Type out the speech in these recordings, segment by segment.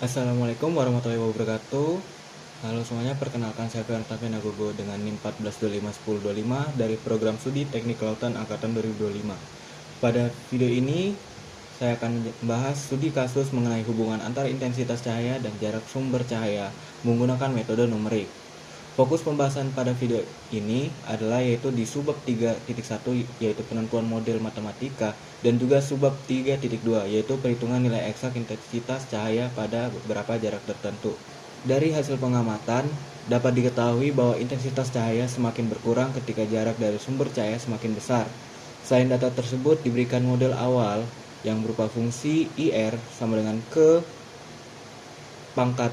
Assalamualaikum warahmatullahi wabarakatuh. Halo semuanya, perkenalkan saya Fian Tafian Agogo dengan NIM 14251025 dari program studi Teknik Kelautan Angkatan 2025. Pada video ini saya akan membahas studi kasus mengenai hubungan antara intensitas cahaya dan jarak sumber cahaya menggunakan metode numerik. Fokus pembahasan pada video ini adalah yaitu di subbab 3.1 yaitu penentuan model matematika dan juga subbab 3.2 yaitu perhitungan nilai eksak intensitas cahaya pada beberapa jarak tertentu. Dari hasil pengamatan dapat diketahui bahwa intensitas cahaya semakin berkurang ketika jarak dari sumber cahaya semakin besar. Selain data tersebut diberikan model awal yang berupa fungsi IR sama dengan ke pangkat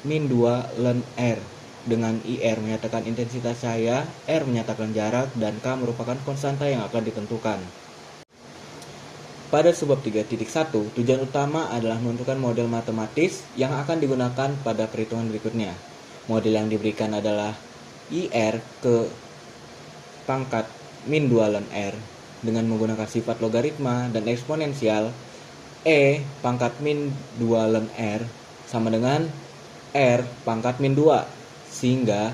min 2 ln R, dengan IR menyatakan intensitas cahaya, R menyatakan jarak, dan K merupakan konstanta yang akan ditentukan. Pada subbab 3.1, tujuan utama adalah menentukan model matematis yang akan digunakan pada perhitungan berikutnya. Model yang diberikan adalah IR ke pangkat min 2 ln R dengan menggunakan sifat logaritma dan eksponensial. E pangkat min 2 ln R sama dengan R pangkat min 2. Sehingga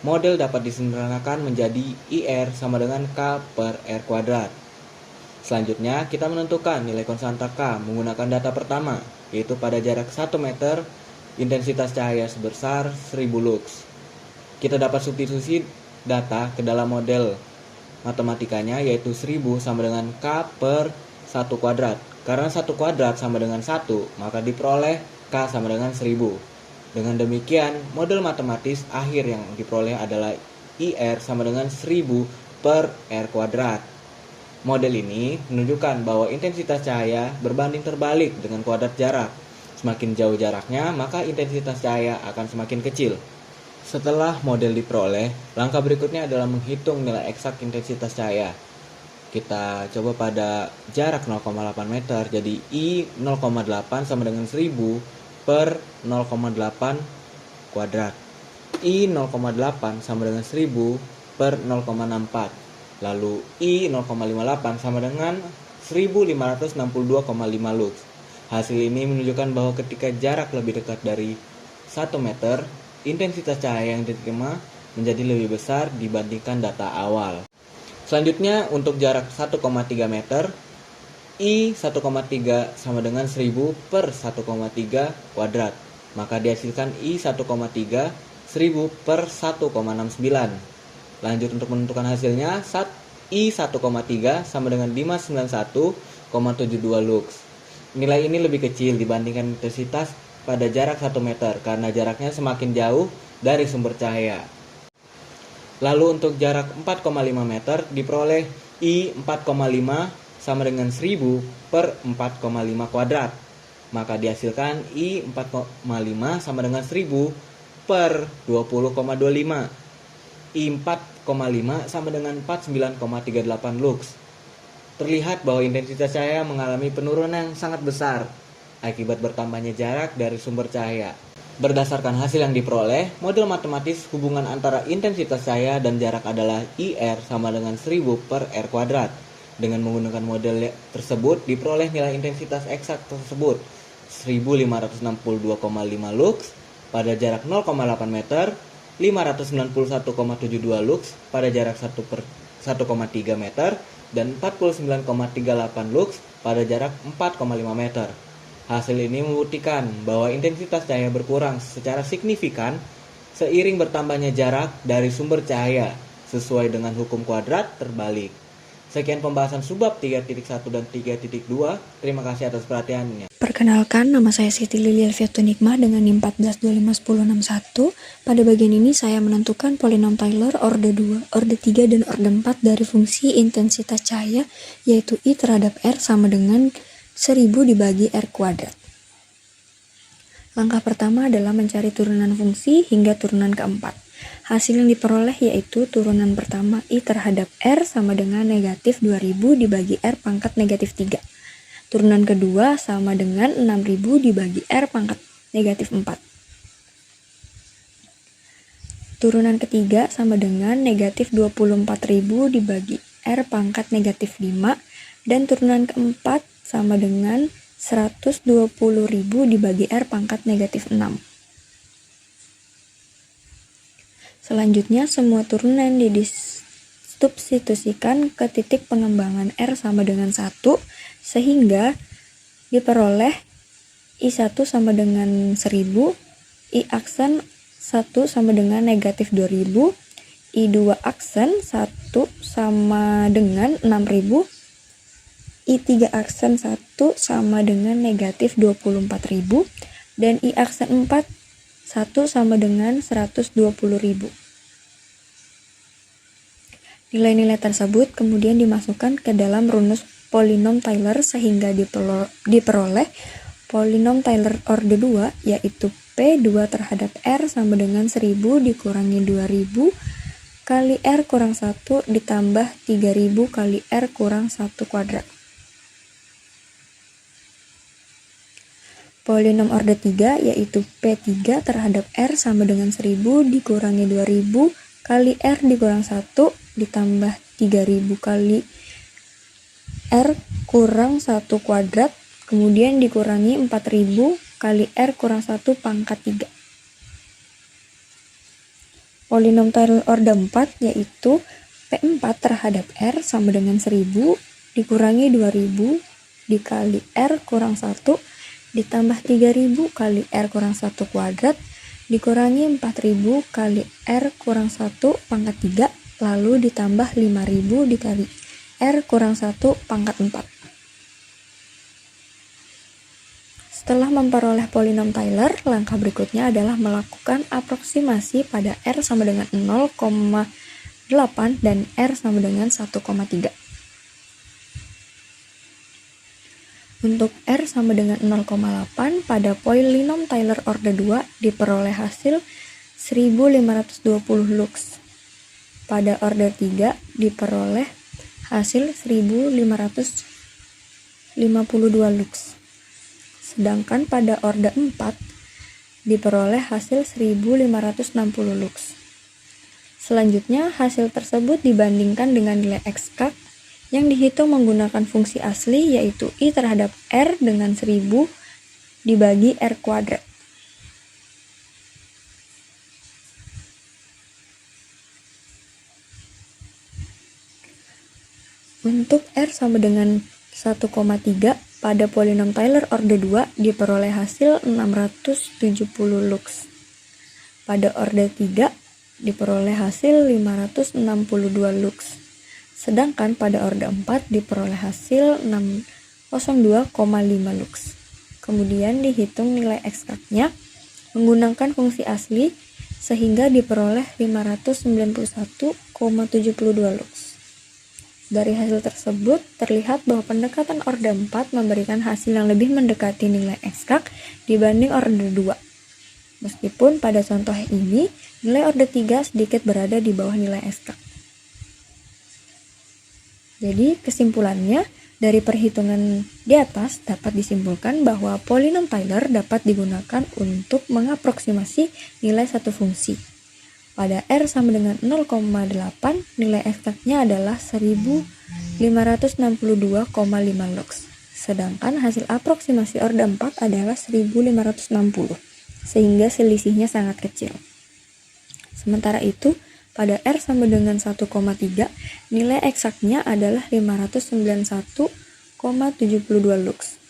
model dapat disederhanakan menjadi IR sama dengan K per R kuadrat. Selanjutnya kita menentukan nilai konstanta K menggunakan data pertama, yaitu pada jarak 1 meter intensitas cahaya sebesar 1000 lux. Kita dapat substitusi data ke dalam model matematikanya, yaitu 1000 sama dengan K per 1 kuadrat. Karena 1 kuadrat sama dengan 1, maka diperoleh K sama dengan 1000. Dengan demikian, model matematis akhir yang diperoleh adalah IR sama dengan 1000 per R kuadrat. Model ini menunjukkan bahwa intensitas cahaya berbanding terbalik dengan kuadrat jarak. Semakin jauh jaraknya, maka intensitas cahaya akan semakin kecil. Setelah model diperoleh, langkah berikutnya adalah menghitung nilai eksak intensitas cahaya. Kita coba pada jarak 0,8 meter, jadi I 0,8 sama dengan 1000 per 0,8 kuadrat. I 0,8 sama dengan 1000 per 0,64. Lalu I 0,58 sama dengan 1562,5 lux. Hasil ini menunjukkan bahwa ketika jarak lebih dekat dari 1 meter, intensitas cahaya yang diterima menjadi lebih besar dibandingkan data awal. Selanjutnya untuk jarak 1,3 meter, I 1,3 sama dengan 1000 per 1,3 kuadrat. Maka dihasilkan I 1,3 1000 per 1,69. Lanjut untuk menentukan hasilnya, I 1,3 sama dengan 591,72 lux. Nilai ini lebih kecil dibandingkan intensitas pada jarak 1 meter karena jaraknya semakin jauh dari sumber cahaya. Lalu untuk jarak 4,5 meter diperoleh I 4,5 sama dengan 1000 per 4,5 kuadrat. Maka dihasilkan I 4,5 sama dengan 1000 per 20,25. I 4,5 sama dengan 49,38 lux. Terlihat bahwa intensitas cahaya mengalami penurunan yang sangat besar akibat bertambahnya jarak dari sumber cahaya. Berdasarkan hasil yang diperoleh, model matematis hubungan antara intensitas cahaya dan jarak adalah IR sama dengan 1000 per R kuadrat. Dengan menggunakan model tersebut, diperoleh nilai intensitas eksak tersebut 1562,5 lux pada jarak 0,8 meter, 591,72 lux pada jarak 1,3 meter, dan 49,38 lux pada jarak 4,5 meter. Hasil ini membuktikan bahwa intensitas cahaya berkurang secara signifikan seiring bertambahnya jarak dari sumber cahaya sesuai dengan hukum kuadrat terbalik. Sekian pembahasan subbab 3.1 dan 3.2. Terima kasih atas perhatiannya. Perkenalkan, nama saya Siti Lilia Fiatunikmah dengan NIM 14251061. Pada bagian ini saya menentukan polinom Taylor orde 2, orde 3, dan orde 4 dari fungsi intensitas cahaya, yaitu I terhadap R sama dengan 1000 dibagi R kuadrat. Langkah pertama adalah mencari turunan fungsi hingga turunan keempat. Hasil yang diperoleh yaitu turunan pertama I terhadap R sama dengan negatif 2000 dibagi R pangkat negatif 3. Turunan kedua sama dengan 6000 dibagi R pangkat negatif 4. Turunan ketiga sama dengan negatif 24.000 dibagi R pangkat negatif 5. Dan turunan keempat sama dengan 120.000 dibagi R pangkat negatif 6. Selanjutnya, semua turunan disubstitusikan ke titik pengembangan R sama dengan 1, sehingga diperoleh I1 sama dengan 1000, I aksen 1 sama dengan negatif 2000, I2 aksen 1 sama dengan 6000, I3 aksen 1 sama dengan negatif 24.000, dan I aksen 4 1 sama dengan 120.000. Nilai-nilai tersebut kemudian dimasukkan ke dalam rumus polinom Taylor sehingga diperoleh polinom Taylor orde 2, yaitu P2 terhadap R sama dengan 1000 dikurangi 2000 kali R kurang 1 ditambah 3000 kali R kurang 1 kuadrat. Polinom orde 3 yaitu P3 terhadap R sama dengan 1000 dikurangi 2000 kali R dikurang 1 ditambah 3000 kali R kurang 1 kuadrat, kemudian dikurangi 4000 kali R kurang 1 pangkat 3. Polinom Taylor orde 4 yaitu P4 terhadap R sama dengan 1000 dikurangi 2000 dikali R kurang 1 ditambah 3000 kali R kurang 1 kuadrat dikurangi 4000 kali R kurang 1 pangkat 3 lalu ditambah 5000 dikali R kurang 1 pangkat 4. Setelah memperoleh polinom Taylor, langkah berikutnya adalah melakukan aproksimasi pada R sama dengan 0,8 dan R sama dengan 1,3. Untuk R sama dengan 0,8 pada polinom Taylor orde 2 diperoleh hasil 1520 lux. Pada orde 3 diperoleh hasil 1552 lux. Sedangkan pada orde 4 diperoleh hasil 1560 lux. Selanjutnya, hasil tersebut dibandingkan dengan nilai eksak yang dihitung menggunakan fungsi asli yaitu I terhadap R dengan 1000 dibagi R kuadrat. Untuk R sama dengan 1,3 pada polinom Taylor orde 2 diperoleh hasil 670 lux. Pada orde 3 diperoleh hasil 562 lux. Sedangkan pada orde 4 diperoleh hasil 602,5 lux. Kemudian dihitung nilai eksaknya menggunakan fungsi asli sehingga diperoleh 591,72 lux. Dari hasil tersebut terlihat bahwa pendekatan orde 4 memberikan hasil yang lebih mendekati nilai eksak dibanding orde 2. Meskipun pada contoh ini nilai orde 3 sedikit berada di bawah nilai eksak. Jadi kesimpulannya, dari perhitungan di atas dapat disimpulkan bahwa polinom Taylor dapat digunakan untuk mengaproksimasi nilai satu fungsi. Pada R sama dengan 0,8, nilai eksaknya adalah 1562,5 lux. Sedangkan hasil aproksimasi orde 4 adalah 1560, sehingga selisihnya sangat kecil. Sementara itu, pada R sama dengan 1,3, nilai eksaknya adalah 591,72 lux.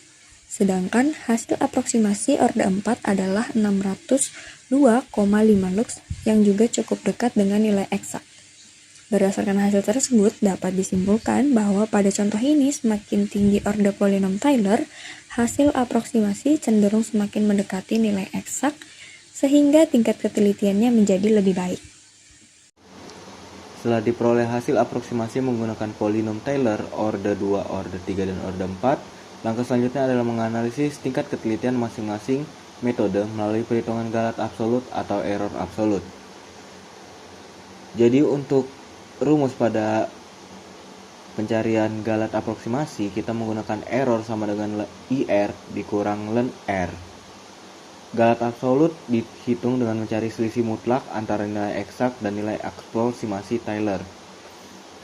Sedangkan hasil aproksimasi orde 4 adalah 602,5 lux yang juga cukup dekat dengan nilai eksak. Berdasarkan hasil tersebut, dapat disimpulkan bahwa pada contoh ini semakin tinggi orde polinom Taylor, hasil aproksimasi cenderung semakin mendekati nilai eksak, sehingga tingkat ketelitiannya menjadi lebih baik. Setelah diperoleh hasil aproksimasi menggunakan polinom Taylor orde 2, orde 3, dan orde 4, langkah selanjutnya adalah menganalisis tingkat ketelitian masing-masing metode melalui perhitungan galat absolut atau error absolut. Jadi untuk rumus pada pencarian galat aproksimasi, kita menggunakan error sama dengan IR dikurang ln R. Galat absolut dihitung dengan mencari selisih mutlak antara nilai eksak dan nilai aproksimasi Taylor.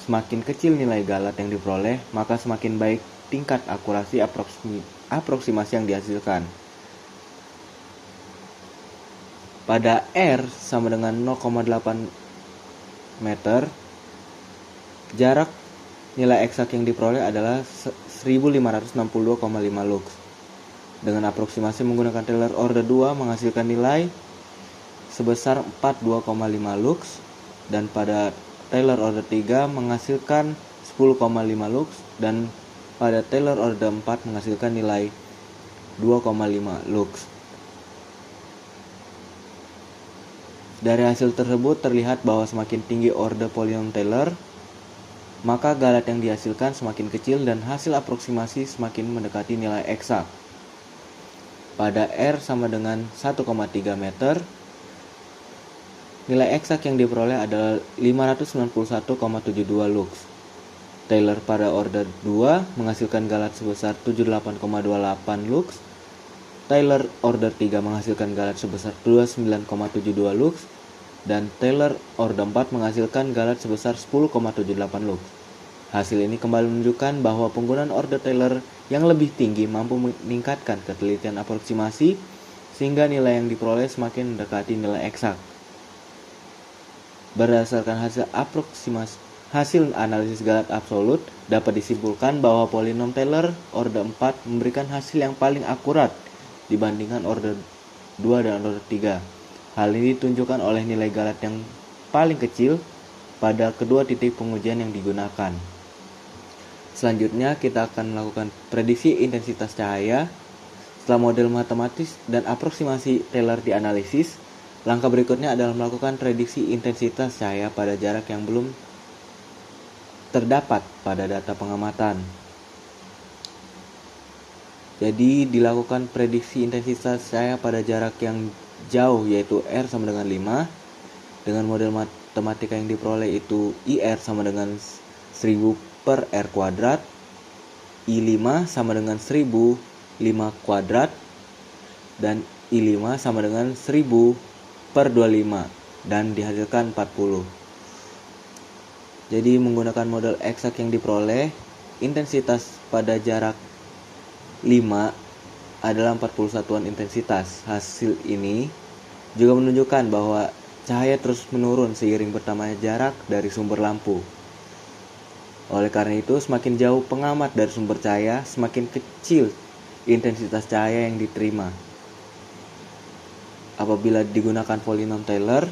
Semakin kecil nilai galat yang diperoleh, maka semakin baik tingkat akurasi aproksimasi yang dihasilkan. Pada R sama dengan 0,8 meter, jarak nilai eksak yang diperoleh adalah 1562,5 lux. Dengan aproksimasi menggunakan Taylor order 2 menghasilkan nilai sebesar 42,5 lux, dan pada Taylor order 3 menghasilkan 10,5 lux, dan pada Taylor order 4 menghasilkan nilai 2,5 lux. Dari hasil tersebut terlihat bahwa semakin tinggi order polinom Taylor, maka galat yang dihasilkan semakin kecil dan hasil aproksimasi semakin mendekati nilai eksak. Pada R sama dengan 1,3 meter, nilai eksak yang diperoleh adalah 591,72 lux. Taylor pada order 2 menghasilkan galat sebesar 78,28 lux. Taylor order 3 menghasilkan galat sebesar 29,72 lux, dan Taylor order 4 menghasilkan galat sebesar 10,78 lux. Hasil ini kembali menunjukkan bahwa penggunaan order Taylor yang lebih tinggi mampu meningkatkan ketelitian aproksimasi sehingga nilai yang diperoleh semakin mendekati nilai eksak. Berdasarkan hasil analisis galat absolut, dapat disimpulkan bahwa polinom Taylor order 4 memberikan hasil yang paling akurat dibandingkan order 2 dan order 3. Hal ini ditunjukkan oleh nilai galat yang paling kecil pada kedua titik pengujian yang digunakan. Selanjutnya kita akan melakukan prediksi intensitas cahaya. Setelah model matematis dan aproksimasi Taylor dianalisis, langkah berikutnya adalah melakukan prediksi intensitas cahaya pada jarak yang belum terdapat pada data pengamatan. Jadi dilakukan prediksi intensitas cahaya pada jarak yang jauh, yaitu R sama dengan 5. Dengan model matematika yang diperoleh itu IR sama dengan 1000 per R kuadrat, I5 sama dengan 1000 5 kuadrat, dan I5 sama dengan 1000 per 25, dan dihasilkan 40. Jadi menggunakan model eksak yang diperoleh, intensitas pada jarak 5 adalah 40 satuan intensitas. Hasil ini juga menunjukkan bahwa cahaya terus menurun seiring bertambahnya jarak dari sumber lampu. Oleh karena itu, semakin jauh pengamat dari sumber cahaya, semakin kecil intensitas cahaya yang diterima. Apabila digunakan polinom Taylor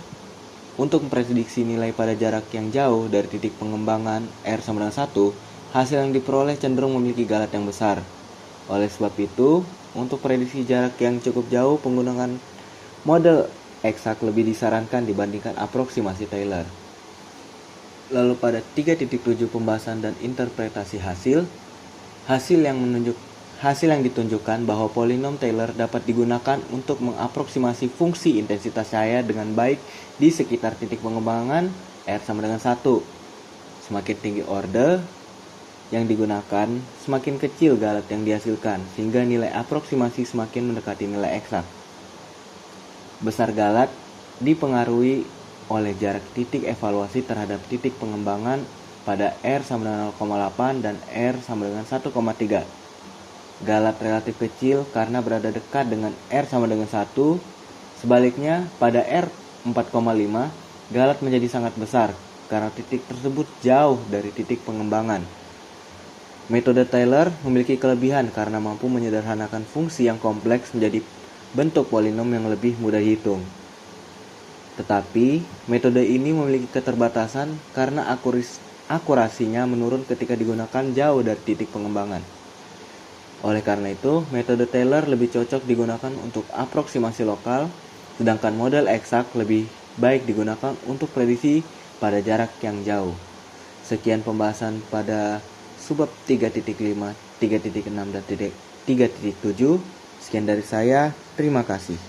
untuk memprediksi nilai pada jarak yang jauh dari titik pengembangan R sama dengan 1, hasil yang diperoleh cenderung memiliki galat yang besar. Oleh sebab itu, untuk prediksi jarak yang cukup jauh, penggunaan model eksak lebih disarankan dibandingkan aproksimasi Taylor. Lalu pada 3.7 pembahasan dan interpretasi hasil yang ditunjukkan bahwa polinom Taylor dapat digunakan untuk mengaproksimasi fungsi intensitas cahaya dengan baik di sekitar titik pengembangan R sama dengan 1. Semakin tinggi order yang digunakan, semakin kecil galat yang dihasilkan, sehingga nilai aproksimasi semakin mendekati nilai eksak. Besar galat dipengaruhi oleh jarak titik evaluasi terhadap titik pengembangan pada R sama dengan 0,8 dan R sama dengan 1,3. Galat relatif kecil karena berada dekat dengan R sama dengan 1. Sebaliknya, pada R 4,5, galat menjadi sangat besar karena titik tersebut jauh dari titik pengembangan. Metode Taylor memiliki kelebihan karena mampu menyederhanakan fungsi yang kompleks menjadi bentuk polinom yang lebih mudah dihitung. Tetapi, metode ini memiliki keterbatasan karena akurasinya menurun ketika digunakan jauh dari titik pengembangan. Oleh karena itu, metode Taylor lebih cocok digunakan untuk aproksimasi lokal, sedangkan model eksak lebih baik digunakan untuk prediksi pada jarak yang jauh. Sekian pembahasan pada subbab 3.5, 3.6, dan 3.7. Sekian dari saya, terima kasih.